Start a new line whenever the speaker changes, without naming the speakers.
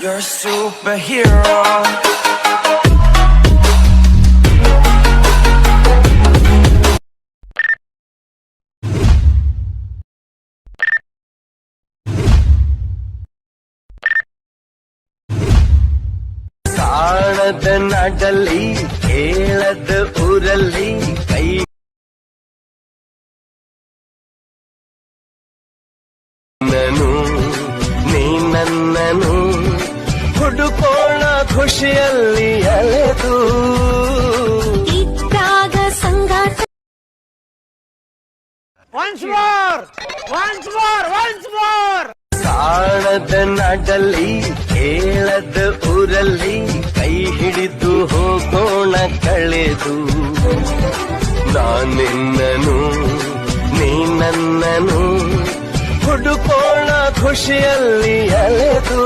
You're a superhero. ಕಾಣದ ನಾಡಲ್ಲಿ ಕೇಳದ ಊರಲ್ಲಿ ಕೈ ನನು ನೀ ನನ್ನನು ಹುಡುಕೋಣ ಖುಷಿಯಲ್ಲಿ ಅಲೆದು
ಇದ್ದಾಗ ಸಂಗಾಟ.
ಕಾಣದ ನಾಡಲ್ಲಿ ಕೇಳದ ಊರಲ್ಲಿ ಕೈ ಹಿಡಿದು ಹೋಗೋಣ ಕಳೆದು ನಾನಿನ್ನನು ನೀ ನನ್ನನು ಹುಡುಕೋಣ ಖುಷಿಯಲ್ಲಿ ಅಲೆದು